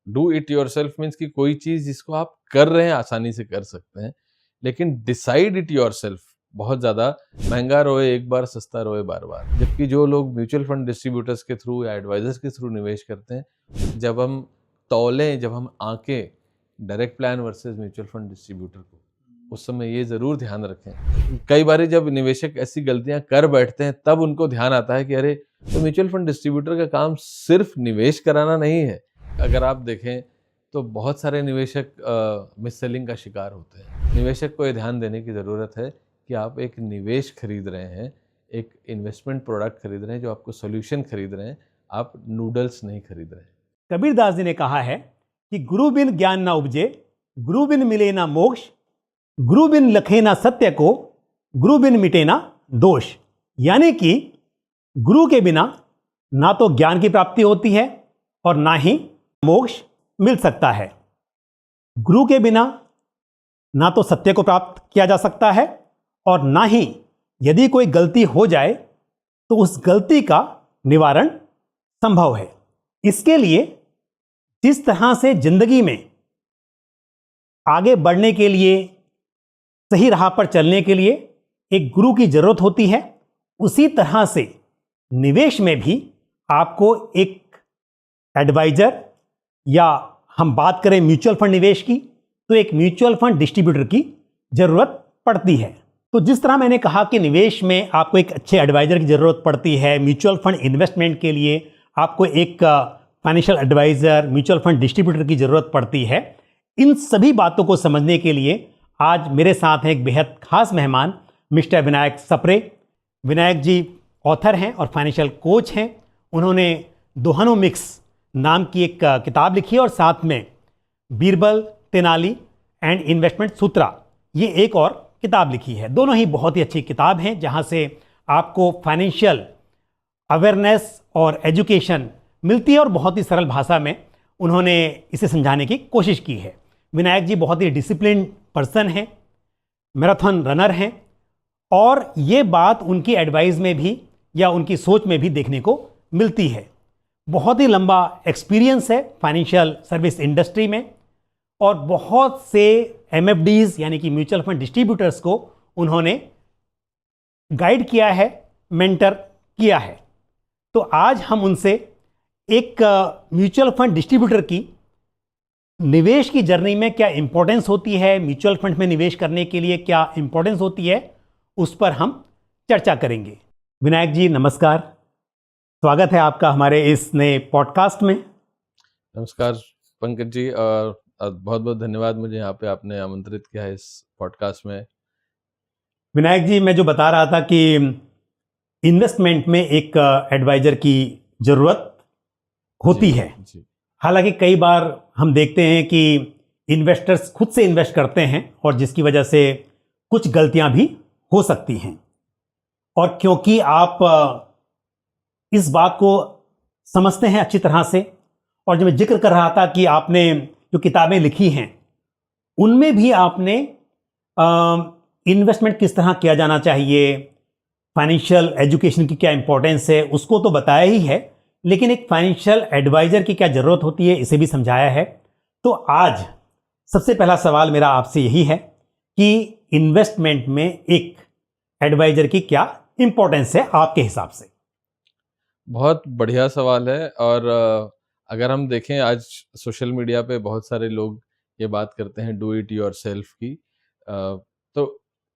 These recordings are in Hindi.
डू इट योरसेल्फ मीन्स कि कोई चीज जिसको आप कर रहे हैं आसानी से कर सकते हैं, लेकिन डिसाइड इट योरसेल्फ बहुत ज्यादा महंगा रोए एक बार, सस्ता रोए बार बार। जबकि जो लोग म्यूचुअल फंड डिस्ट्रीब्यूटर्स के थ्रू या एडवाइजर्स के थ्रू निवेश करते हैं, जब हम तौलें, जब हम आंकें direct plan versus mutual fund distributor को, उस समय ये जरूर ध्यान रखें। कई बार जब निवेशक ऐसी गलतियां कर बैठते हैं, तब उनको ध्यान आता है कि अरे, तो म्यूचुअल फंड डिस्ट्रीब्यूटर का काम सिर्फ निवेश कराना नहीं है। अगर आप देखें तो बहुत सारे निवेशक मिस सेलिंग का शिकार होते हैं। निवेशक को ये ध्यान देने की ज़रूरत है कि आप एक निवेश खरीद रहे हैं, एक इन्वेस्टमेंट प्रोडक्ट खरीद रहे हैं, जो आपको सोल्यूशन खरीद रहे हैं, आप नूडल्स नहीं खरीद रहे हैं। कबीरदास जी ने कहा है कि गुरु बिन ज्ञान ना उपजे, गुरु बिन मिले ना मोक्ष, गुरु बिन लखे ना सत्य को, गुरु बिन मिटे ना दोष। यानी कि गुरु के बिना ना तो ज्ञान की प्राप्ति होती है और ना ही मोक्ष मिल सकता है। गुरु के बिना ना तो सत्य को प्राप्त किया जा सकता है और ना ही यदि कोई गलती हो जाए तो उस गलती का निवारण संभव है। इसके लिए जिस तरह से जिंदगी में आगे बढ़ने के लिए, सही राह पर चलने के लिए एक गुरु की जरूरत होती है, उसी तरह से निवेश में भी आपको एक एडवाइजर, या हम बात करें म्यूचुअल फंड निवेश की, तो एक म्यूचुअल फंड डिस्ट्रीब्यूटर की जरूरत पड़ती है। तो जिस तरह मैंने कहा कि निवेश में आपको एक अच्छे एडवाइजर की जरूरत पड़ती है, म्यूचुअल फंड इन्वेस्टमेंट के लिए आपको एक financial adviser, mutual fund distributor की जरूरत पड़ती है। इन सभी बातों को समझने के लिए आज मेरे साथ हैं एक बेहद खास मेहमान, मिस्टर विनायक सप्रे। विनायक जी ऑथर हैं और फाइनेंशियल कोच हैं। उन्होंने दोहनोमिक्स नाम की एक किताब लिखी है और साथ में बीरबल, तेनाली एंड इन्वेस्टमेंट सूत्रा, ये एक और किताब लिखी है। दोनों ही बहुत ही अच्छी किताब हैं, जहां से आपको फाइनेंशियल अवेयरनेस और एजुकेशन मिलती है और बहुत ही सरल भाषा में उन्होंने इसे समझाने की कोशिश की है। विनायक जी बहुत ही डिसिप्लिन पर्सन हैं, मैराथन रनर हैं, और ये बात उनकी एडवाइस में भी या उनकी सोच में भी देखने को मिलती है। बहुत ही लंबा एक्सपीरियंस है फाइनेंशियल सर्विस इंडस्ट्री में, और बहुत से एमएफडीज यानी कि म्यूचुअल फंड डिस्ट्रीब्यूटर्स को उन्होंने गाइड किया है, मेंटर किया है। तो आज हम उनसे एक म्यूचुअल फंड डिस्ट्रीब्यूटर की निवेश की जर्नी में क्या इंपॉर्टेंस होती है, म्यूचुअल फंड में निवेश करने के लिए क्या इंपॉर्टेंस होती है, उस पर हम चर्चा करेंगे। विनायक जी नमस्कार, स्वागत है आपका हमारे इस नए पॉडकास्ट में। नमस्कार पंकज जी, और बहुत बहुत धन्यवाद, मुझे यहाँ पे आपने आमंत्रित किया है इस पॉडकास्ट में। विनायक जी, मैं जो बता रहा था कि इन्वेस्टमेंट में एक एडवाइजर की जरूरत होती है। हालांकि कई बार हम देखते हैं कि इन्वेस्टर्स खुद से इन्वेस्ट करते हैं और जिसकी वजह से कुछ गलतियां भी हो सकती हैं। और क्योंकि आप इस बात को समझते हैं अच्छी तरह से, और जब मैं जिक्र कर रहा था कि आपने जो किताबें लिखी हैं उनमें भी आपने इन्वेस्टमेंट किस तरह किया जाना चाहिए, फाइनेंशियल एजुकेशन की क्या इंपॉर्टेंस है, उसको तो बताया ही है, लेकिन एक फाइनेंशियल एडवाइजर की क्या ज़रूरत होती है इसे भी समझाया है। तो आज सबसे पहला सवाल मेरा आपसे यही है कि इन्वेस्टमेंट में एक एडवाइजर की क्या इंपॉर्टेंस है आपके हिसाब से। बहुत बढ़िया सवाल है, और अगर हम देखें आज सोशल मीडिया पे बहुत सारे लोग ये बात करते हैं डू इट योरसेल्फ की, तो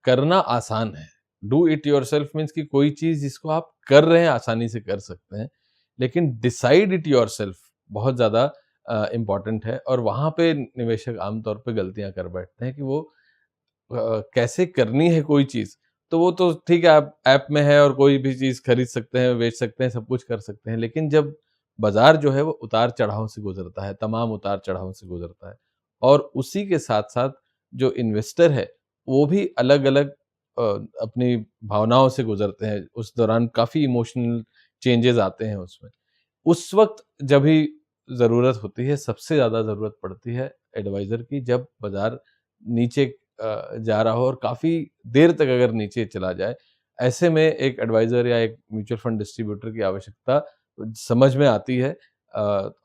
करना आसान है। डू इट योरसेल्फ मीन्स कि कोई चीज जिसको आप कर रहे हैं आसानी से कर सकते हैं, लेकिन डिसाइड इट योरसेल्फ बहुत ज्यादा इम्पॉर्टेंट है। और वहां पे निवेशक आमतौर पे गलतियां कर बैठते हैं कि वो कैसे करनी है कोई चीज। तो वो तो ठीक है, आप ऐप में है और कोई भी चीज खरीद सकते हैं, बेच सकते हैं, सब कुछ कर सकते हैं, लेकिन जब बाजार जो है वो उतार चढ़ाव से गुजरता है, तमाम उतार चढ़ाव से गुजरता है, और उसी के साथ साथ जो इन्वेस्टर है वो भी अलग अलग अपनी भावनाओं से गुजरते हैं। उस दौरान काफी इमोशनल चेंजेस आते हैं उसमें। उस वक्त जब भी जरूरत होती है, सबसे ज्यादा जरूरत पड़ती है एडवाइजर की, जब बाजार नीचे जा रहा हो और काफी देर तक अगर नीचे चला जाए, ऐसे में एक एडवाइजर या एक म्यूचुअल फंड डिस्ट्रीब्यूटर की आवश्यकता समझ में आती है।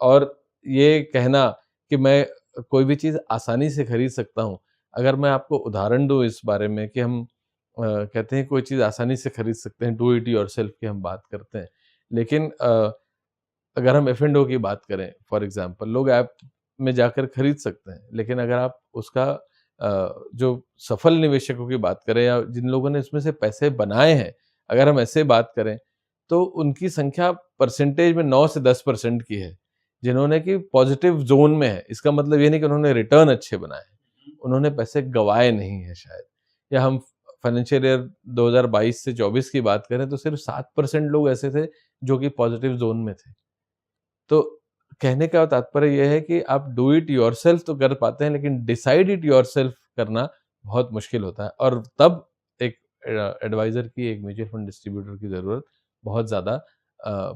और ये कहना कि मैं कोई भी चीज़ आसानी से खरीद सकता हूँ। अगर मैं आपको उदाहरण दूँ इस बारे में कि हम कहते हैं कोई चीज़ आसानी से खरीद सकते हैं, डू इट योरसेल्फ की हम बात करते हैं। लेकिन अगर हम एफ&ओ की बात करें फॉर एग्ज़ाम्पल, लोग ऐप में जाकर खरीद सकते हैं, लेकिन अगर आप उसका जो सफल निवेशकों की बात करें या जिन लोगों ने इसमें से पैसे बनाए हैं, अगर हम ऐसे बात करें, तो उनकी संख्या परसेंटेज में 9 से 10% की है, जिन्होंने कि पॉजिटिव ज़ोन में है। इसका मतलब ये नहीं कि उन्होंने रिटर्न अच्छे बनाए हैं, उन्होंने पैसे गँवाए नहीं हैं शायद। या हम फाइनेंशियल ईयर 2022 से 24 की बात करें तो सिर्फ 7% लोग ऐसे थे जो कि पॉजिटिव ज़ोन में थे। तो कहने का तात्पर्य ये है कि आप डू इट योरसेल्फ तो कर पाते हैं, लेकिन डिसाइड इट योरसेल्फ करना बहुत मुश्किल होता है, और तब एक एडवाइज़र की, एक म्यूचुअल फंड डिस्ट्रीब्यूटर की ज़रूरत बहुत ज़्यादा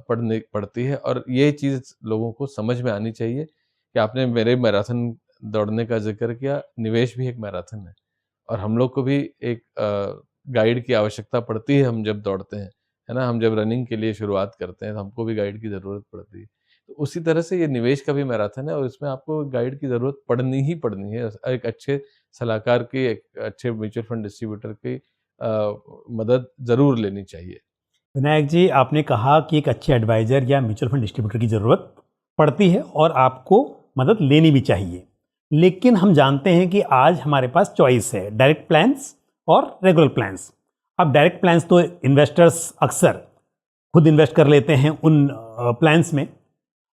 पड़ती है। और ये चीज़ लोगों को समझ में आनी चाहिए कि आपने मेरे मैराथन दौड़ने का ज़िक्र किया, निवेश भी एक मैराथन है और हम लोग को भी एक गाइड की आवश्यकता पड़ती है हम जब दौड़ते हैं, है ना? हम जब रनिंग के लिए शुरुआत करते हैं तो हमको भी गाइड की ज़रूरत पड़ती है। तो उसी तरह से ये निवेश का भी मैराथन है और इसमें आपको गाइड की ज़रूरत पड़नी ही पड़नी है। एक अच्छे सलाहकार की, एक अच्छे म्यूचुअल फंड डिस्ट्रीब्यूटर की मदद ज़रूर लेनी चाहिए। विनायक जी, आपने कहा कि एक अच्छे एडवाइज़र या म्यूचुअल फंड डिस्ट्रीब्यूटर की ज़रूरत पड़ती है और आपको मदद लेनी भी चाहिए। लेकिन हम जानते हैं कि आज हमारे पास चॉइस है, डायरेक्ट प्लान्स और रेगुलर प्लान्स। अब डायरेक्ट प्लान्स तो इन्वेस्टर्स अक्सर खुद इन्वेस्ट कर लेते हैं उन प्लान्स में।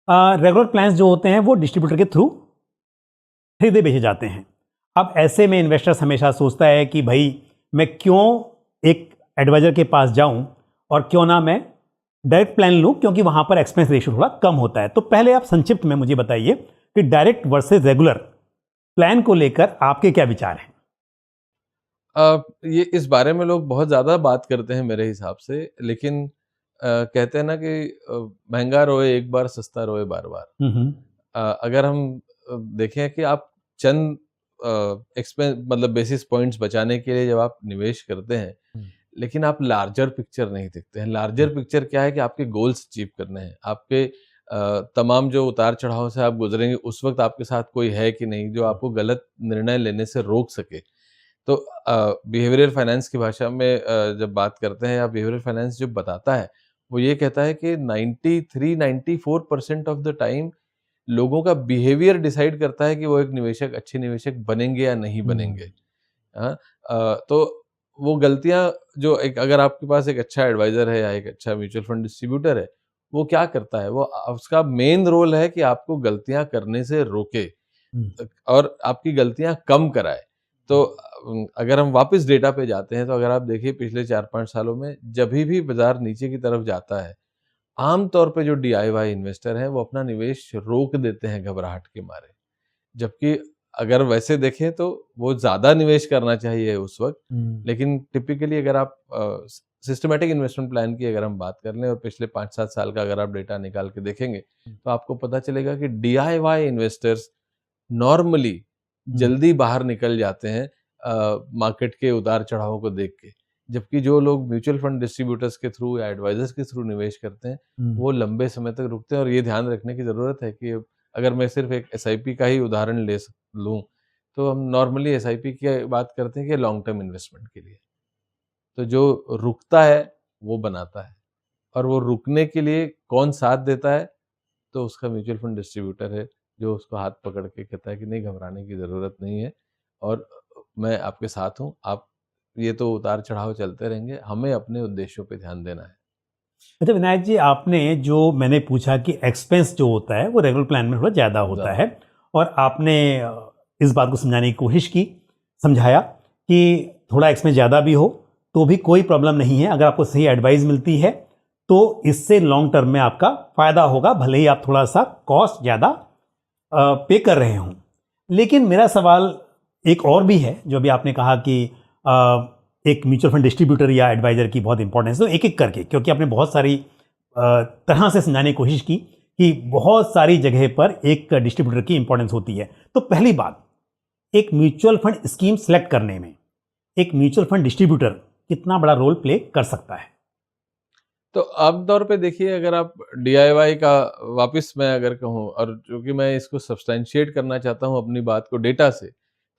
रेगुलर प्लान्स जो होते हैं वो डिस्ट्रीब्यूटर के थ्रू खरीदे बेचे जाते हैं। अब ऐसे में इन्वेस्टर्स हमेशा सोचता है कि भाई मैं क्यों एक एडवाइज़र के पास जाऊं और क्यों ना मैं डायरेक्ट प्लान लूं, क्योंकि वहां पर एक्सपेंस रेशियो थोड़ा कम होता है। तो पहले आप संक्षिप्त में मुझे बताइए कि डायरेक्ट वर्सेस रेगुलर प्लान को लेकर आपके क्या विचार हैं? ये इस बारे में लोग बहुत ज़्यादा बात करते हैं मेरे हिसाब से, लेकिन कहते हैं ना कि महँगा रोए एक बार, सस्ता रोए बार-बार। अगर हम देखें कि आप चंद एक्सपेंस मतलब बेसिस पॉइंट्स बचाने के लिए जब आप निवेश करते हैं, लेकिन आप लार्जर पिक्चर नहीं देखते हैं। लार्जर पिक्चर क्या है कि आपके गोल्स अचीव करने हैं। आपके तमाम जो उतार-चढ़ाव से आप गुज़रेंगे, उस वक़्त आपके साथ कोई है कि नहीं जो आपको गलत निर्णय लेने से रोक सके। तो बिहेवियरल फाइनेंस की भाषा में जब बात करते हैं, या बिहेवियरल फाइनेंस जो बताता है, वो ये कहता है कि 93-94% ऑफ द टाइम लोगों का बिहेवियर डिसाइड करता है कि वो एक निवेशक, अच्छे निवेशक बनेंगे या नहीं बनेंगे। हाँ, तो वो गलतियाँ जो एक, अगर आपके पास एक अच्छा एडवाइज़र है या एक अच्छा म्यूचुअल फंड डिस्ट्रीब्यूटर है, वो क्या करता है? वो उसका मेन रोल है कि आपको गलतियाँ करने से रोके और आपकी गलतियाँ कम कराए। तो अगर हम वापस डेटा पे जाते हैं, तो अगर आप देखिए पिछले 4-5 सालों में जभी भी बाज़ार नीचे की तरफ जाता है, आम तौर पे जो डीआईवाई इन्वेस्टर हैं, वो अपना निवेश रोक देते हैं घबराहट के मारे। जबकि अगर वैसे देखें तो वो ज़्यादा निवेश करना चाहिए उस वक़्त, लेकिन टिपिकली अगर आप सिस्टमैटिक इन्वेस्टमेंट प्लान की अगर हम बात कर लें और पिछले 5-7 साल का अगर आप डेटा निकाल के देखेंगे, तो आपको पता चलेगा कि डीआईवाई इन्वेस्टर्स नॉर्मली जल्दी बाहर निकल जाते हैं मार्केट के उतार-चढ़ाव को देख के। जबकि जो लोग म्यूचुअल फंड डिस्ट्रीब्यूटर्स के थ्रू या एडवाइज़र्स के थ्रू निवेश करते हैं, वो लंबे समय तक रुकते हैं। और ये ध्यान रखने की ज़रूरत है कि अगर मैं सिर्फ एक एसआईपी का ही उदाहरण लूँ, तो हम नॉर्मली एसआईपी की बात करते हैं कि लॉन्ग टर्म इन्वेस्टमेंट के लिए। तो जो रुकता है, वो बनाता है, और वो रुकने के लिए कौन साथ देता है? तो उसका म्यूचुअल फंड डिस्ट्रीब्यूटर है, जो उसको हाथ पकड़ के कहता है कि नहीं, घबराने की ज़रूरत नहीं है और मैं आपके साथ हूँ। आप, ये तो उतार-चढ़ाव चलते रहेंगे, हमें अपने उद्देश्यों पे ध्यान देना है। अच्छा विनायक जी, आपने जो मैंने पूछा कि एक्सपेंस जो होता है वो रेगुलर प्लान में थोड़ा ज़्यादा होता है, और आपने इस बात को समझाने की कोशिश की, समझाया कि थोड़ा एक्सपेंस ज़्यादा भी हो तो भी कोई प्रॉब्लम नहीं है। अगर आपको सही एडवाइस मिलती है तो इससे लॉन्ग टर्म में आपका फ़ायदा होगा, भले ही आप थोड़ा सा कॉस्ट ज़्यादा पे कर रहे हों। लेकिन मेरा सवाल एक और भी है, जो अभी आपने कहा कि एक म्यूचुअल फंड डिस्ट्रीब्यूटर या एडवाइज़र की बहुत इंपॉर्टेंस है, तो एक एक करके, क्योंकि आपने बहुत सारी तरह से समझाने की कोशिश की कि बहुत सारी जगह पर एक डिस्ट्रीब्यूटर की इंपॉर्टेंस होती है। तो पहली बात, एक म्यूचुअल फंड स्कीम सेलेक्ट करने में एक म्यूचुअल फंड डिस्ट्रीब्यूटर कितना बड़ा रोल प्ले कर सकता है? तो आमतौर पे देखिए, अगर आप डीआईवाई का वापस मैं अगर कहूँ, और चूँकि मैं इसको सब्सटैंशिएट करना चाहता हूँ अपनी बात को डेटा से,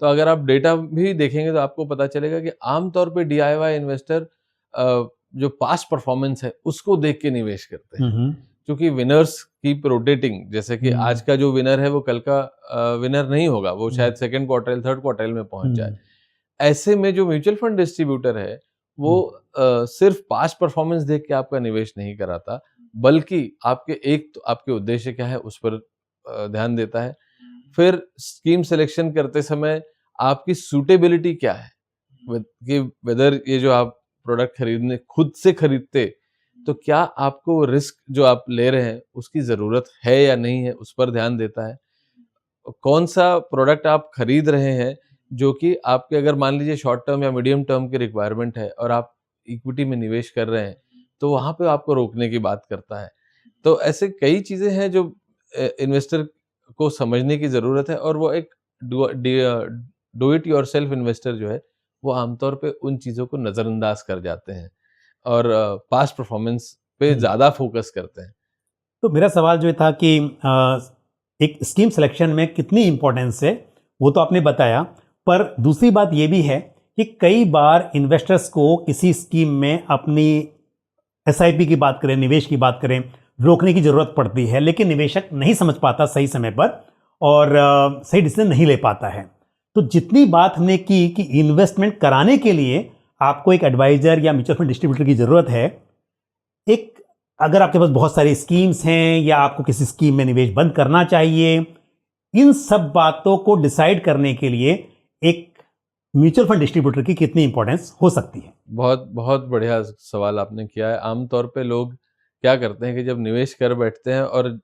तो अगर आप डेटा भी देखेंगे तो आपको पता चलेगा कि आमतौर पे डीआईवाई इन्वेस्टर जो पास्ट परफॉर्मेंस है उसको देख के निवेश करते हैं। हम्म। क्योंकि विनर्स कीप रोटेटिंग, जैसे कि आज का जो विनर है वो कल का विनर नहीं होगा, वो शायद सेकंड क्वार्टाइल थर्ड क्वार्टाइल में पहुंच जाए। ऐसे में जो म्यूचुअल फंड डिस्ट्रीब्यूटर है वो सिर्फ पास्ट परफॉर्मेंस देख के आपका निवेश नहीं कराता, बल्कि आपके एक तो आपके उद्देश्य क्या है उस पर ध्यान देता है। फिर स्कीम सिलेक्शन करते समय आपकी सूटेबिलिटी क्या है, कि वेदर ये जो आप प्रोडक्ट खरीदने खुद से खरीदते तो क्या आपको रिस्क जो आप ले रहे हैं उसकी ज़रूरत है या नहीं है, उस पर ध्यान देता है। कौन सा प्रोडक्ट आप खरीद रहे हैं जो कि आपके, अगर मान लीजिए शॉर्ट टर्म या मीडियम टर्म की रिक्वायरमेंट है और आप इक्विटी में निवेश कर रहे हैं, तो वहाँ पे आपको रोकने की बात करता है। तो ऐसे कई चीज़ें हैं जो इन्वेस्टर को समझने की ज़रूरत है, और वो एक डू इट योरसेल्फ इन्वेस्टर जो है, वो आमतौर पे उन चीज़ों को नज़रअंदाज कर जाते हैं और पास्ट परफॉर्मेंस पे ज़्यादा फोकस करते हैं। तो मेरा सवाल जो था कि एक स्कीम सिलेक्शन में कितनी इंपॉर्टेंस है वो तो आपने बताया, पर दूसरी बात ये भी है कि कई बार इन्वेस्टर्स को किसी स्कीम में अपनी एसआईपी की बात करें, निवेश की बात करें, रोकने की जरूरत पड़ती है, लेकिन निवेशक नहीं समझ पाता सही समय पर और सही डिसीजन नहीं ले पाता है। तो जितनी बात हमने की कि इन्वेस्टमेंट कराने के लिए आपको एक एडवाइजर या म्यूचुअल फंड डिस्ट्रीब्यूटर की जरूरत है, एक अगर आपके पास बहुत सारी स्कीम्स हैं या आपको किसी स्कीम में निवेश बंद करना चाहिए, इन सब बातों को डिसाइड करने के लिए एक म्यूचुअल फंड डिस्ट्रीब्यूटर की कितनी इंपॉर्टेंस हो सकती है? बहुत बहुत बढ़िया सवाल आपने किया है। आमतौर पे लोग क्या करते हैं कि जब निवेश कर बैठते हैं और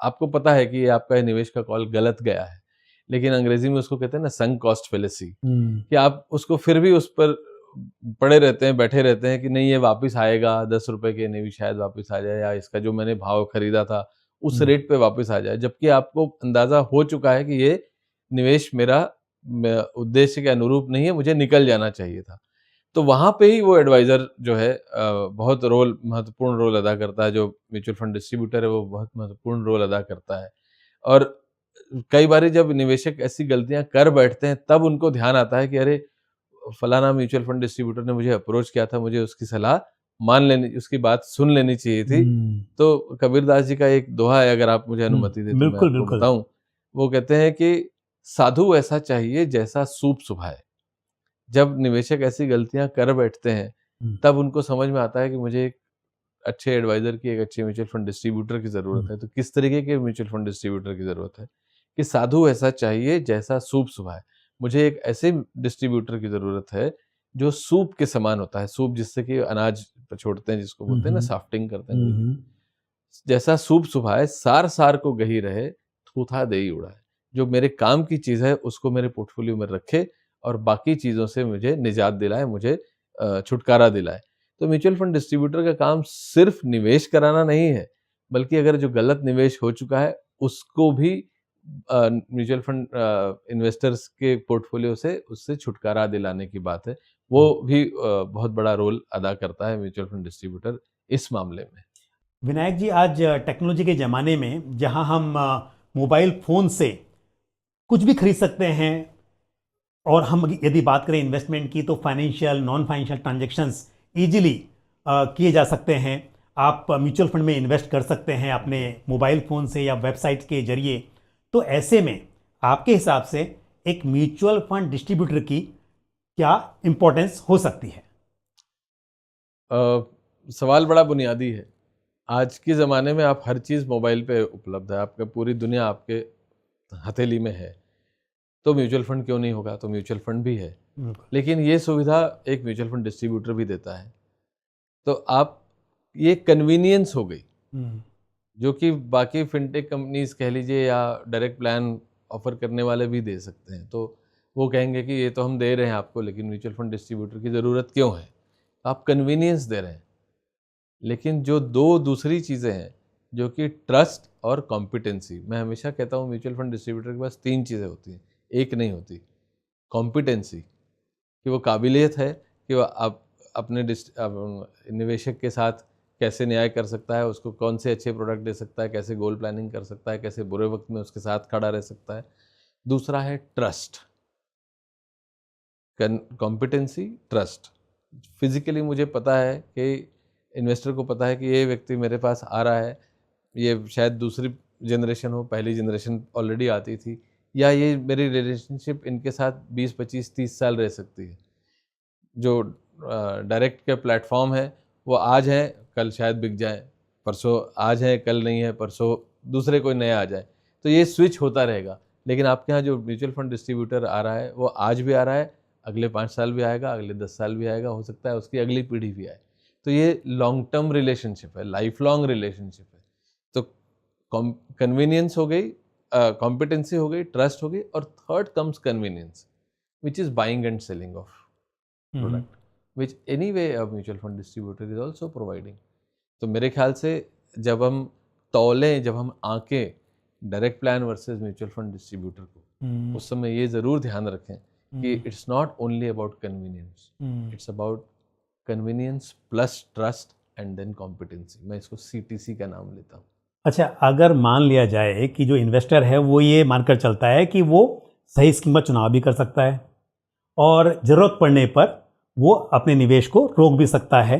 आपको पता है कि ये आपका ये निवेश का कॉल गलत गया है, लेकिन अंग्रेजी में उसको कहते हैं ना संक कॉस्ट फेलेसी, कि आप उसको फिर भी उस पर पड़े रहते हैं, बैठे रहते हैं कि नहीं ये वापस आएगा, 10 रुपए के नहीं भी शायद वापस आ जाए, या इसका जो मैंने भाव खरीदा था उस रेट पे वापस आ जाए, जबकि आपको अंदाजा हो चुका है कि ये निवेश मेरा उद्देश्य के अनुरूप नहीं है, मुझे निकल जाना चाहिए था। तो वहाँ पे ही वो एडवाइज़र जो है बहुत महत्वपूर्ण रोल अदा करता है, जो म्यूचुअल फंड डिस्ट्रीब्यूटर है वो बहुत महत्वपूर्ण रोल अदा करता है। और कई बारी जब निवेशक ऐसी गलतियाँ कर बैठते हैं तब उनको ध्यान आता है कि अरे! फलाना म्यूचुअल फंड डिस्ट्रीब्यूटर ने मुझे अप्रोच किया था, मुझे उसकी सलाह मान लेनी, उसकी बात सुन लेनी चाहिए थी। तो कबीरदास जी का एक दोहा है, अगर आप मुझे अनुमति दें तो मैं बिल्कुल आपको बिल्कुल। बताऊँ। वो कहते हैं कि साधु ऐसा चाहिए जैसा सूप सुभाए। जब निवेशक ऐसी गलतियाँ कर बैठते हैं, तब उनको समझ में आता है कि मुझे एक अच्छे एडवाइज़र की, एक अच्छे म्यूचुअल फंड डिस्ट्रीब्यूटर की ज़रूरत है। तो किस तरीके के म्यूचुअल फंड डिस्ट्रीब्यूटर की ज़रूरत है? कि साधु ऐसा चाहिए जैसा सूप सुभाए। मुझे एक ऐसे डिस्ट्रीब्यूटर की ज़रूरत है, जो सूप के समान होता है। सूप जिससे कि अनाज छोड़ते हैं, जिसको बोलते हैं ना साफ्टिंग करते हैं अंग्रेजी में। जैसा सूप सुभाए, सार-सार को गही रहे, थूथा देई उड़ाए। जो मेरे काम की चीज़ है, उसको मेरे पोर्टफोलियो में रखे और बाकी चीज़ों से मुझे निजात दिलाए, मुझे छुटकारा दिलाए। तो म्यूचुअल फंड डिस्ट्रीब्यूटर का काम सिर्फ़ निवेश कराना नहीं है, बल्कि अगर जो गलत निवेश हो चुका है, उसको भी म्यूचुअल फंड इन्वेस्टर्स के पोर्टफोलियो से उससे छुटकारा दिलाने की बात है। वो भी बहुत बड़ा रोल अदा करता है म्यूचुअल फंड डिस्ट्रीब्यूटर इस मामले में। विनायक जी, आज टेक्नोलॉजी के ज़माने में जहां हम मोबाइल फ़ोन से कुछ भी खरीद सकते हैं, और हम यदि बात करें इन्वेस्टमेंट की तो financial non financial transactions easily किए जा सकते हैं। आप म्यूचुअल फंड में इन्वेस्ट कर सकते हैं अपने मोबाइल फ़ोन से या वेबसाइट के जरिए। तो ऐसे में आपके हिसाब से एक म्यूचुअल फंड डिस्ट्रीब्यूटर की क्या इंपॉर्टेंस हो सकती है? सवाल बड़ा बुनियादी है। आज के ज़माने में आप हर चीज़ मोबाइल पे उपलब्ध है, आपका पूरी दुनिया आपके हथेली में है। तो म्यूचुअल फंड क्यों नहीं होगा? तो म्यूचुअल फंड भी है। लेकिन ये सुविधा एक म्यूचुअल फंड डिस्ट्रीब्यूटर भी देता है। तो आप, ये कन्वीनियंस हो गई, जो कि बाकी फिनटेक कंपनीज़ कह लीजिए या डायरेक्ट प्लान ऑफ़र करने वाले भी दे सकते हैं। तो वो कहेंगे कि ये तो हम दे रहे हैं आपको, लेकिन म्यूचुअल फंड डिस्ट्रीब्यूटर की ज़रूरत क्यों है? आप कन्वीनियंस दे रहे हैं। लेकिन जो 2 दूसरी चीज़ें हैं, जो कि ट्रस्ट और कॉम्पिटेंसी, मैं हमेशा कहता हूँ म्यूचुअल फंड डिस्ट्रीब्यूटर के पास 3 चीज़ें होती हैं, एक नहीं होती। कॉम्पिटेंसी, कि वो काबिलियत है कि वो आप अपने निवेशक के साथ कैसे न्याय कर सकता है, उसको कौन से अच्छे प्रोडक्ट दे सकता है, कैसे गोल प्लानिंग कर सकता है, कैसे बुरे वक्त में उसके साथ खड़ा रह सकता है। दूसरा है ट्रस्ट, कॉम्पिटेंसी, ट्रस्ट। फिजिकली मुझे पता है कि इन्वेस्टर को पता है कि ये व्यक्ति मेरे पास आ रहा है, ये शायद दूसरी जनरेशन हो, पहली जनरेशन ऑलरेडी आती थी, या ये मेरी रिलेशनशिप इनके साथ 20, 25, 30 साल रह सकती है। जो डायरेक्ट के प्लेटफॉर्म है वो आज है, कल शायद बिक जाए, परसों आज है, कल नहीं है, परसों दूसरे कोई नया आ जाए, तो ये स्विच होता रहेगा। लेकिन आपके यहाँ जो म्यूचुअल फंड डिस्ट्रीब्यूटर आ रहा है वो आज भी आ रहा है, अगले 5 साल भी आएगा, अगले 10 साल भी आएगा, हो सकता है उसकी अगली पीढ़ी भी आए। तो ये लॉन्ग टर्म रिलेशनशिप है, लाइफ लॉन्ग रिलेशनशिप है। तो कन्वीनियंस हो गई, कॉम्पिटेंसी हो गई, ट्रस्ट हो गई, और third comes convenience, which is buying and selling of product, which anyway a mutual fund distributor is also providing. तो मेरे ख्याल से जब हम तौलें, जब हम आंकें direct plan versus mutual fund distributor को, उस समय ये ज़रूर ध्यान रखें कि it's not only about convenience, it's about convenience plus trust and then competency. मैं इसको CTC का नाम लेता हूँ। अच्छा, अगर मान लिया जाए कि जो इन्वेस्टर है वो ये मानकर चलता है कि वो सही स्कीम का चुनाव भी कर सकता है और ज़रूरत पड़ने पर वो अपने निवेश को रोक भी सकता है,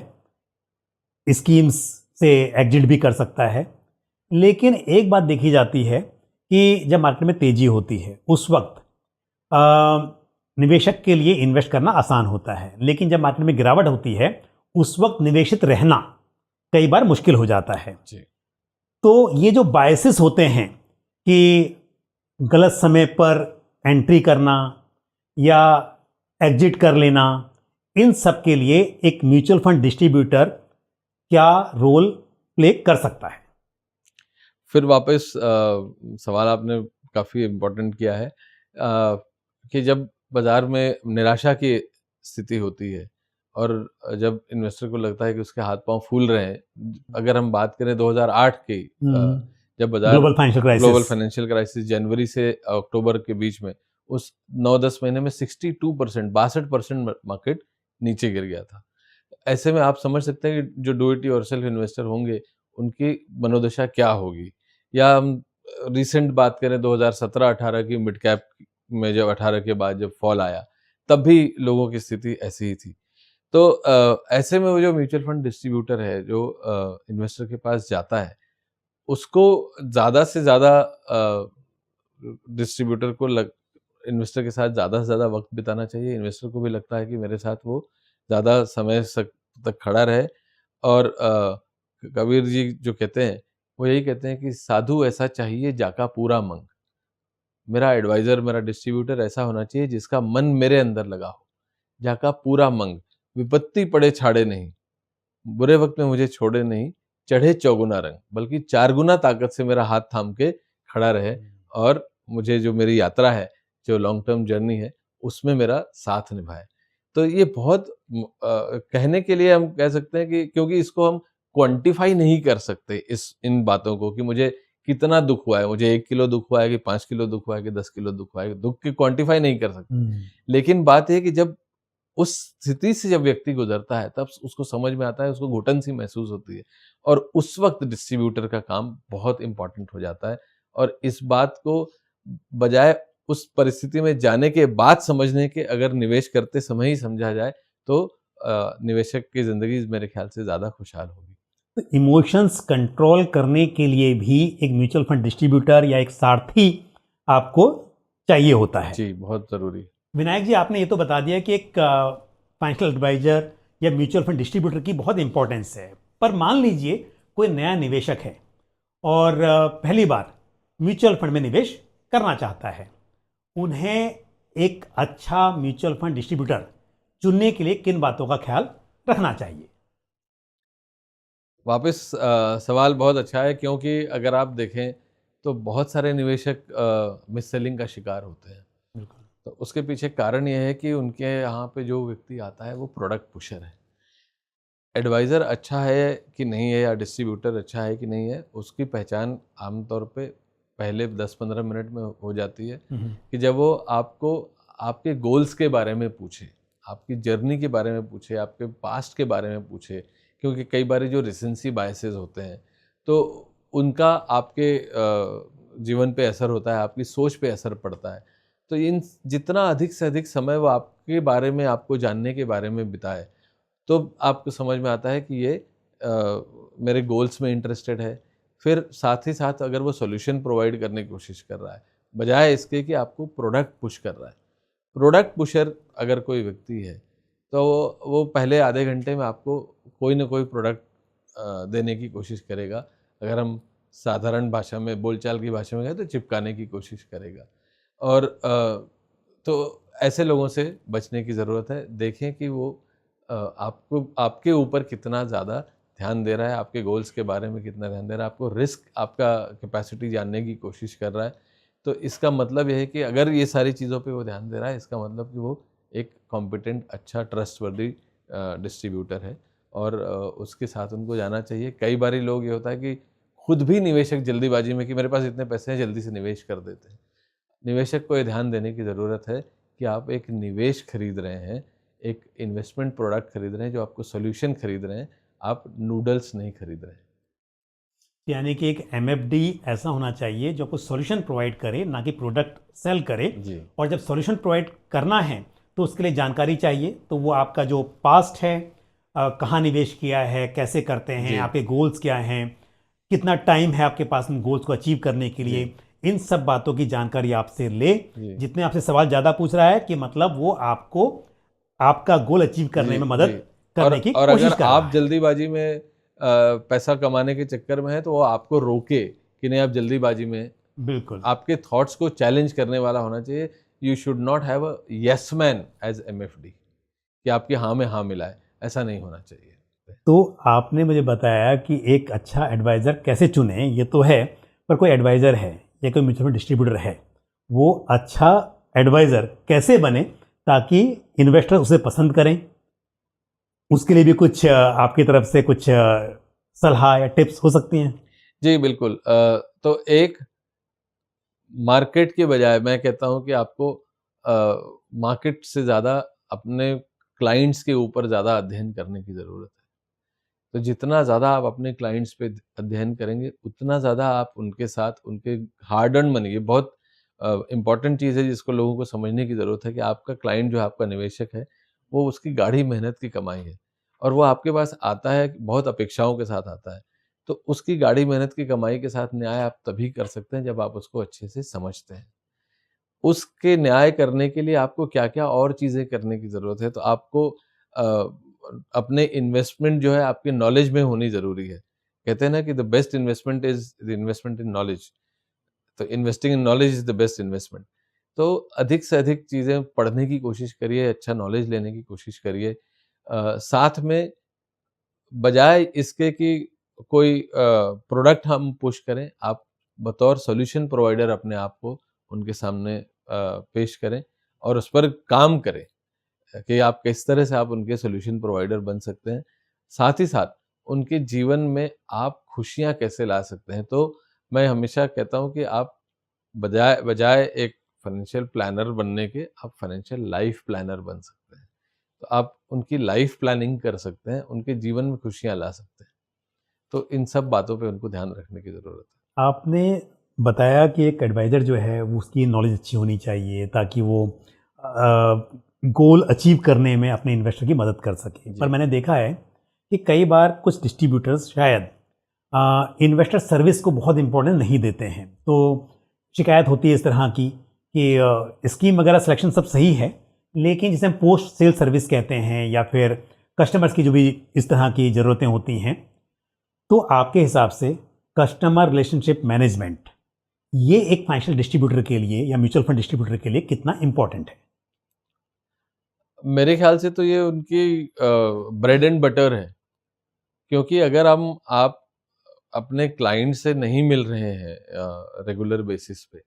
स्कीम्स से एग्जिट भी कर सकता है, लेकिन एक बात देखी जाती है कि जब मार्केट में तेज़ी होती है उस वक्त निवेशक के लिए इन्वेस्ट करना आसान होता है, लेकिन जब मार्केट में गिरावट होती है उस वक्त निवेशित रहना कई बार मुश्किल हो जाता है जी। तो ये जो बायसेस होते हैं कि गलत समय पर एंट्री करना या एग्जिट कर लेना, इन सब के लिए एक म्यूचुअल फंड डिस्ट्रीब्यूटर क्या रोल प्ले कर सकता है? फिर वापस सवाल आपने काफ़ी इम्पोर्टेंट किया है कि जब बाज़ार में निराशा की स्थिति होती है और जब इन्वेस्टर को लगता है कि उसके हाथ पांव फूल रहे हैं, अगर हम बात करें 2008 की, जब बाजार ग्लोबल फाइनेंशियल क्राइसिस जनवरी से अक्टूबर के बीच में, उस 9-10 महीने में 62%, 62% मार्केट नीचे गिर गया था। ऐसे में आप समझ सकते हैं कि जो डू इट योरसेल्फ इन्वेस्टर होंगे उनकी मनोदशा क्या होगी। या हम रिसेंट बात करें 2017-18 की, मिड कैप में जब 18 के बाद जब फॉल आया, तब भी लोगों की स्थिति ऐसी ही थी। तो ऐसे में वो जो म्यूचुअल फंड डिस्ट्रीब्यूटर है जो इन्वेस्टर के पास जाता है, उसको ज़्यादा से ज़्यादा डिस्ट्रीब्यूटर को इन्वेस्टर के साथ ज़्यादा से ज़्यादा वक्त बिताना चाहिए। इन्वेस्टर को भी लगता है कि मेरे साथ वो ज़्यादा समय तक खड़ा रहे। और कबीर जी जो कहते हैं वो यही कहते हैं कि साधु ऐसा चाहिए जाका पूरा मंग। मेरा एडवाइज़र, मेरा डिस्ट्रीब्यूटर ऐसा होना चाहिए जिसका मन मेरे अंदर लगा हो, जाका पूरा मंग। विपत्ति पड़े छाड़े नहीं, बुरे वक्त में मुझे छोड़े नहीं, चढ़े चौगुना रंग, बल्कि 4 गुना ताकत से मेरा हाथ थाम के खड़ा रहे और मुझे जो मेरी यात्रा है, जो लॉन्ग टर्म जर्नी है, उसमें मेरा साथ निभाए। तो ये बहुत कहने के लिए हम कह सकते हैं कि क्योंकि इसको हम क्वांटिफाई नहीं कर सकते इन बातों को कि मुझे कितना दुख हुआ है, मुझे 1 किलो दुख हुआ है कि 5 किलो दुख हुआ है कि 10 किलो दुख हुआ है, दुख की क्वांटिफाई नहीं कर सकते। लेकिन बात यह है कि जब उस स्थिति से जब व्यक्ति गुजरता है तब उसको समझ में आता है, उसको घुटन सी महसूस होती है, और उस वक्त डिस्ट्रीब्यूटर का काम बहुत इंपॉर्टेंट हो जाता है। और इस बात को बजाय उस परिस्थिति में जाने के बाद समझने के, अगर निवेश करते समय ही समझा जाए तो निवेशक की जिंदगी मेरे ख्याल से ज़्यादा खुशहाल होगी। तो इमोशंस कंट्रोल करने के लिए भी एक म्यूचुअल फंड डिस्ट्रीब्यूटर या एक सारथी आपको चाहिए होता है। जी, बहुत ज़रूरी। विनायक जी, आपने ये तो बता दिया कि एक फाइनेंशियल एडवाइजर या म्यूचुअल फंड डिस्ट्रीब्यूटर की बहुत इंपॉर्टेंस है, पर मान लीजिए कोई नया निवेशक है और पहली बार म्यूचुअल फंड में निवेश करना चाहता है, उन्हें एक अच्छा म्यूचुअल फंड डिस्ट्रीब्यूटर चुनने के लिए किन बातों का ख्याल रखना चाहिए? वापस सवाल बहुत अच्छा है, क्योंकि अगर आप देखें तो बहुत सारे निवेशक मिस सेलिंग का शिकार होते हैं। तो उसके पीछे कारण यह है कि उनके यहाँ पे जो व्यक्ति आता है वो प्रोडक्ट पुशर है। एडवाइज़र अच्छा है कि नहीं है, या डिस्ट्रीब्यूटर अच्छा है कि नहीं है, उसकी पहचान आमतौर पे पहले 10-15 मिनट में हो जाती है कि जब वो आपको आपके गोल्स के बारे में पूछे, आपकी जर्नी के बारे में पूछे, आपके पास्ट के बारे में पूछे क्योंकि कई बार जो रिसेंसी बायसेस होते हैं तो उनका आपके जीवन पे असर होता है, आपकी सोच पे असर पड़ता है। तो इन जितना अधिक से अधिक समय वो आपके बारे में, आपको जानने के बारे में बिताए, तो आपको समझ में आता है कि ये मेरे गोल्स में इंटरेस्टेड है। फिर साथ ही साथ अगर वो सॉल्यूशन प्रोवाइड करने की कोशिश कर रहा है, बजाय इसके कि आपको प्रोडक्ट पुश कर रहा है। प्रोडक्ट पुशर अगर कोई व्यक्ति है, तो वो पहले आधे घंटे में आपको कोई ना कोई प्रोडक्ट देने की कोशिश करेगा। अगर हम साधारण भाषा में, बोलचाल की भाषा में कहें तो चिपकाने की कोशिश करेगा। और तो ऐसे लोगों से बचने की ज़रूरत है। देखें कि वो आपको, आपके ऊपर कितना ज़्यादा ध्यान दे रहा है, आपके गोल्स के बारे में कितना ध्यान दे रहा है, आपको रिस्क, आपका कैपेसिटी जानने की कोशिश कर रहा है। तो इसका मतलब ये है कि अगर ये सारी चीज़ों पे वो ध्यान दे रहा है, इसका मतलब कि वो एक कॉम्पिटेंट, अच्छा, ट्रस्टवर्दी डिस्ट्रीब्यूटर है और उसके साथ उनको जाना चाहिए। कई बारी लोग, ये होता है कि खुद भी निवेशक जल्दीबाजी में कि मेरे पास इतने पैसे हैं, जल्दी से निवेश कर देते हैं। निवेशक को ये ध्यान देने की ज़रूरत है कि आप एक निवेश खरीद रहे हैं, एक इन्वेस्टमेंट प्रोडक्ट खरीद रहे हैं, जो आपको सॉल्यूशन खरीद रहे हैं, आप नूडल्स नहीं खरीद रहे हैं। यानी कि एक एमएफडी ऐसा होना चाहिए जो आपको सॉल्यूशन प्रोवाइड करे, ना कि प्रोडक्ट सेल करे। जी। और जब सॉल्यूशन प्रोवाइड करना है तो उसके लिए जानकारी चाहिए। तो वो आपका जो पास्ट है, कहाँ निवेश किया है, कैसे करते हैं, जी। आपके गोल्स क्या हैं, कितना टाइम है आपके पास उन गोल्स को अचीव करने के लिए, इन सब बातों की जानकारी आपसे ले। जी। जितने आपसे सवाल ज़्यादा पूछ रहा है कि मतलब वो आपको आपका गोल अचीव करने में मदद करने की और कोशिश अगर कर रहा आप है। जल्दीबाजी में पैसा कमाने के चक्कर में है, तो वो आपको रोके कि नहीं, आप जल्दीबाजी में हैं। बिल्कुल। आपके थॉट्स को चैलेंज करने वाला होना चाहिए। You should not have a yes man as MFD, कि आपकी हाँ में हाँ मिलाए, ऐसा नहीं होना चाहिए। तो आपने मुझे बताया कि एक अच्छा एडवाइज़र कैसे चुनें, ये तो है, पर कोई एडवाइज़र है या कोई म्यूचुअल फंड डिस्ट्रीब्यूटर है, वो अच्छा एडवाइज़र कैसे बने ताकि इन्वेस्टर उसे पसंद करें? उसके लिए भी कुछ आपकी तरफ से कुछ सलाह या टिप्स हो सकती हैं? जी बिल्कुल। तो एक मार्केट के बजाय मैं कहता हूँ कि आपको मार्केट से ज़्यादा अपने क्लाइंट्स के ऊपर ज़्यादा अध्ययन करने की ज़रूरत है। तो जितना ज़्यादा आप अपने क्लाइंट्स पे अध्ययन करेंगे, उतना ज़्यादा आप उनके साथ, उनके हार्ड अर्न मनी, ये बहुत इम्पॉर्टेंट चीज़ है जिसको लोगों को समझने की ज़रूरत है कि आपका क्लाइंट जो है, आपका निवेशक है, वो उसकी गाढ़ी मेहनत की कमाई है और वो आपके पास आता है, बहुत अपेक्षाओं के साथ आता है। तो उसकी गाढ़ी मेहनत की कमाई के साथ न्याय आप तभी कर सकते हैं जब आप उसको अच्छे से समझते हैं। उसके न्याय करने के लिए आपको क्या-क्या और चीज़ें करने की ज़रूरत है। तो आपको अपने इन्वेस्टमेंट जो है, आपकी नॉलेज में होनी ज़रूरी है। कहते हैं ना कि the best investment is the investment in knowledge. तो investing in knowledge is the best investment. तो अधिक से अधिक चीज़ें पढ़ने की कोशिश करिए, अच्छा नॉलेज लेने की कोशिश करिए। साथ में, बजाय इसके कि कोई प्रोडक्ट हम पुश करें, आप बतौर सॉल्यूशन प्रोवाइडर अपने आप को उनके सामने पेश करें और उस पर काम करें कि आप किस तरह से आप उनके सॉल्यूशन प्रोवाइडर बन सकते हैं। साथ ही साथ उनके जीवन में आप खुशियाँ कैसे ला सकते हैं। तो मैं हमेशा कहता हूँ कि आप बजाय बजाय एक फाइनेंशियल प्लानर बनने के, आप फाइनेंशियल लाइफ प्लानर बन सकते हैं। तो आप उनकी लाइफ प्लानिंग कर सकते हैं, उनके जीवन में खुशियाँ ला सकते हैं। तो इन सब बातों पे उनको ध्यान रखने की ज़रूरत है। आपने बताया कि एक एडवाइज़र जो है वो उसकी नॉलेज अच्छी होनी चाहिए ताकि वो गोल अचीव करने में अपने इन्वेस्टर की मदद कर सके। पर मैंने देखा है कि कई बार कुछ डिस्ट्रीब्यूटर्स शायद इन्वेस्टर सर्विस को बहुत इम्पोर्टेंस नहीं देते हैं। तो शिकायत होती है इस तरह की कि स्कीम वगैरह सिलेक्शन सब सही है, लेकिन जिसे हम पोस्ट सेल सर्विस कहते हैं या फिर कस्टमर्स की जो भी इस तरह की ज़रूरतें होती हैं, तो आपके हिसाब से कस्टमर रिलेशनशिप मैनेजमेंट ये एक फाइनेंशियल डिस्ट्रीब्यूटर के लिए या म्यूचुअल फंड डिस्ट्रीब्यूटर के लिए कितना इम्पोर्टेंट है? मेरे ख्याल से तो ये उनकी ब्रेड एंड बटर है, क्योंकि अगर आप अपने क्लाइंट से नहीं मिल रहे हैं रेगुलर बेसिस पे,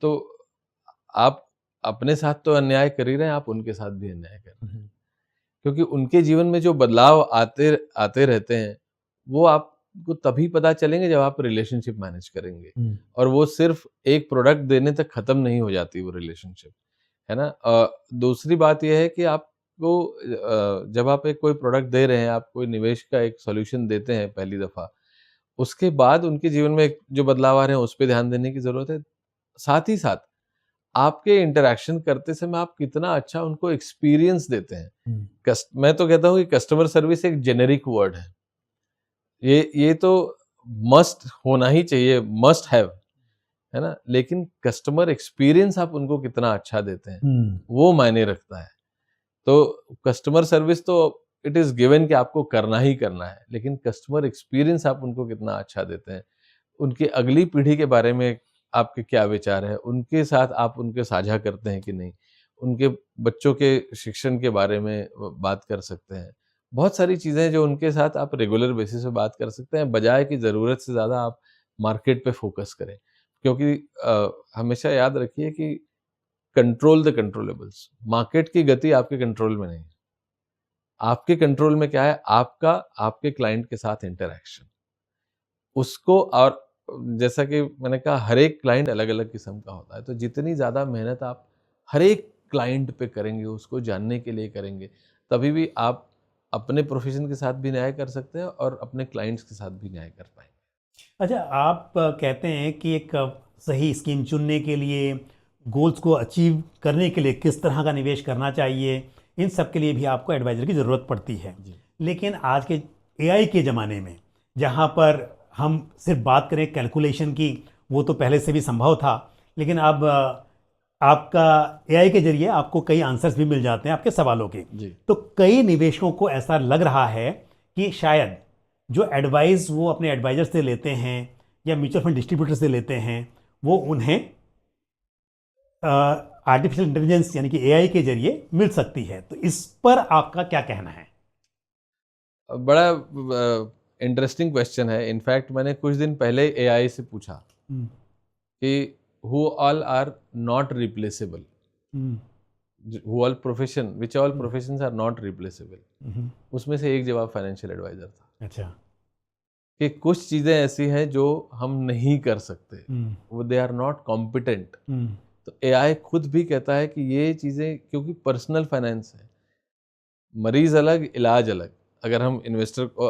तो आप अपने साथ तो अन्याय कर ही रहे हैं, आप उनके साथ भी अन्याय कर रहे हैं। क्योंकि उनके जीवन में जो बदलाव आते आते रहते हैं, वो आपको तभी पता चलेंगे जब आप रिलेशनशिप मैनेज करेंगे। और वो सिर्फ एक प्रोडक्ट देने तक खत्म नहीं हो जाती वो रिलेशनशिप, है ना? दूसरी बात ये है कि आप आपको जब आप एक कोई प्रोडक्ट दे रहे हैं, आप कोई निवेश का एक सॉल्यूशन देते हैं पहली दफ़ा, उसके बाद उनके जीवन में जो बदलाव आ रहे हैं, उस पे ध्यान देने की ज़रूरत है। साथ ही साथ आपके इंटरैक्शन करते समय आप कितना अच्छा उनको एक्सपीरियंस देते हैं। मैं तो कहता हूँ कि कस्टमर सर्विस एक जेनेरिक वर्ड है। ये तो मस्ट होना ही चाहिए, मस्ट हैव, है ना? लेकिन कस्टमर एक्सपीरियंस आप उनको कितना अच्छा देते हैं, वो मायने रखता है। तो कस्टमर सर्विस तो इट इज़ गिवन कि आपको करना ही करना है, लेकिन कस्टमर एक्सपीरियंस आप उनको कितना अच्छा देते हैं, उनकी अगली पीढ़ी के बारे में आपके क्या विचार है, उनके साथ आप उनके साझा करते हैं कि नहीं, उनके बच्चों के शिक्षण के बारे में बात कर सकते हैं। बहुत सारी चीज़ें हैं जो उनके साथ आप रेगुलर बेसिस पे बात कर सकते हैं, बजाय कि ज़रूरत से ज़्यादा आप मार्केट पे फोकस करें। क्योंकि हमेशा याद रखिए कि कंट्रोल द कंट्रोलेबल्स, मार्केट की गति आपके कंट्रोल में नहीं है। आपके कंट्रोल में क्या है? आपका आपके क्लाइंट के साथ इंटरैक्शन। उसको, और जैसा कि मैंने कहा, हर एक क्लाइंट अलग-अलग किस्म का होता है, तो जितनी ज़्यादा मेहनत आप हर एक क्लाइंट पे करेंगे, उसको जानने के लिए करेंगे, तभी भी आप अपने प्रोफ़ेशन के साथ भी न्याय कर सकते हैं और अपने क्लाइंट्स के साथ भी न्याय कर पाएँगे। अच्छा, आप कहते हैं कि एक सही स्कीम चुनने के लिए, गोल्स को अचीव करने के लिए किस तरह का निवेश करना चाहिए, इन सब के लिए भी आपको एडवाइज़र की ज़रूरत पड़ती है। लेकिन आज के एआई के ज़माने में, जहाँ पर हम सिर्फ बात करें कैलकुलेशन की, वो तो पहले से भी संभव था, लेकिन अब आपका एआई के जरिए आपको कई आंसर्स भी मिल जाते हैं आपके सवालों के। तो कई निवेशकों को ऐसा लग रहा है कि शायद जो एडवाइस वो अपने एडवाइजर से लेते हैं या म्यूचुअल फंड डिस्ट्रीब्यूटर से लेते हैं, वो उन्हें आर्टिफिशियल इंटेलिजेंस यानी कि एआई के जरिए मिल सकती है। तो इस पर आपका क्या कहना है? बड़ा इंटरेस्टिंग क्वेश्चन है। इनफैक्ट मैंने कुछ दिन पहले एआई से पूछा कि who all are not replaceable, who all profession, which all professions are not replaceable। उसमें से एक जवाब फाइनेंशियल एडवाइजर था। अच्छा। कि कुछ चीजें ऐसी हैं जो हम नहीं कर सकते, वो दे आर नॉट कॉम्पिटेंट। तो एआई खुद भी कहता है कि ये चीजें, क्योंकि पर्सनल फाइनेंस है, मरीज अलग, इलाज अलग। अगर हम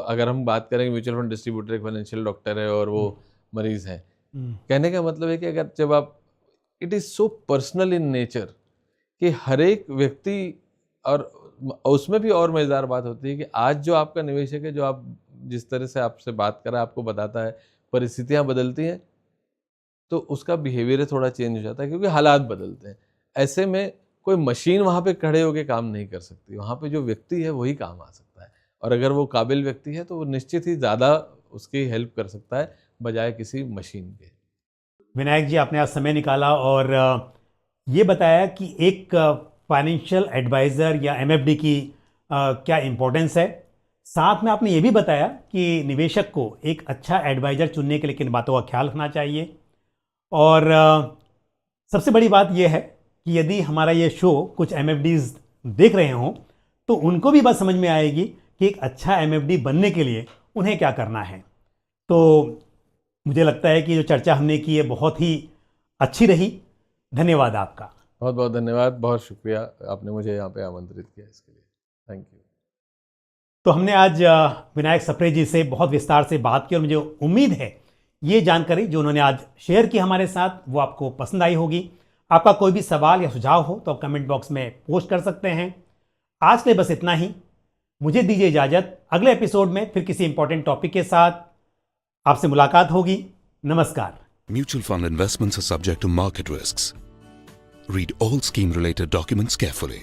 अगर हम बात करें म्यूचुअल फंड डिस्ट्रीब्यूटर एक फाइनेंशियल डॉक्टर है और वो मरीज है, कहने का मतलब है कि अगर जब आप, it is so personal in nature कि हर एक व्यक्ति, और उसमें भी और मजेदार बात होती है कि आज जो आपका निवेशक है, जो आप जिस तरह से आपसे बात कर रहा है, आपको बताता है, परिस्थितियां बदलती हैं तो उसका बिहेवियर थोड़ा चेंज हो जाता है, क्योंकि हालात बदलते हैं। ऐसे में कोई मशीन वहां पे खड़े होकर काम नहीं कर सकती, वहां पे जो व्यक्ति है वही काम आ सकता है, और अगर वो काबिल व्यक्ति है तो वो निश्चित ही ज़्यादा उसकी हेल्प कर सकता है बजाय किसी मशीन के। विनायक जी, आपने आज समय निकाला और ये बताया कि एक फाइनेंशियल एडवाइज़र या एमएफडी की क्या इम्पोर्टेंस है। साथ में आपने ये भी बताया कि निवेशक को एक अच्छा एडवाइज़र चुनने के लिए किन बातों का ख्याल रखना चाहिए। और सबसे बड़ी बात यह है कि यदि हमारा ये शो कुछ एमएफडीज़ देख रहे हों तो उनको भी बात समझ में आएगी कि एक अच्छा एमएफडी बनने के लिए उन्हें क्या करना है। तो मुझे लगता है कि जो चर्चा हमने की है बहुत ही अच्छी रही। धन्यवाद आपका। बहुत बहुत धन्यवाद, बहुत शुक्रिया, आपने मुझे यहाँ पे आमंत्रित किया, इसके लिए थैंक यू। तो हमने आज विनायक सप्रे जी से बहुत विस्तार से बात की और मुझे उम्मीद है ये जानकारी जो उन्होंने आज शेयर की हमारे साथ वो आपको पसंद आई होगी। आपका कोई भी सवाल या सुझाव हो तो आप कमेंट बॉक्स में पोस्ट कर सकते हैं। आज के लिए बस इतना ही। मुझे दीजिए इजाजत। अगले एपिसोड में फिर किसी इंपॉर्टेंट टॉपिक के साथ आपसे मुलाकात होगी। नमस्कार। Mutual fund investments are subject to market risks. Read all scheme-related documents carefully.